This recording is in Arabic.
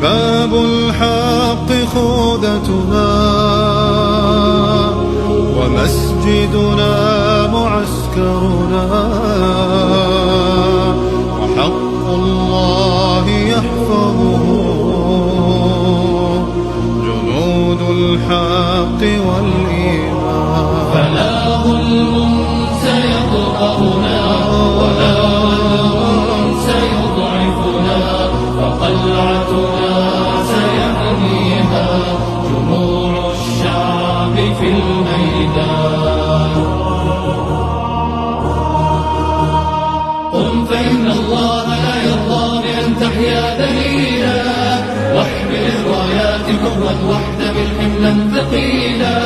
باب الحق خوذتنا ومسجدنا معسكرنا، وحق الله يحفظه جنود الحق والإيمان. فلا ظلم سيطغرنا ولا غدر سيضعفنا، فقلعتنا سيحميها جموع الشعب في الميدان. قم فإن الله لا يرضى بأن تحيا ذليلا، واحمل الرايات حرا واحتمل حملا ثقيلا.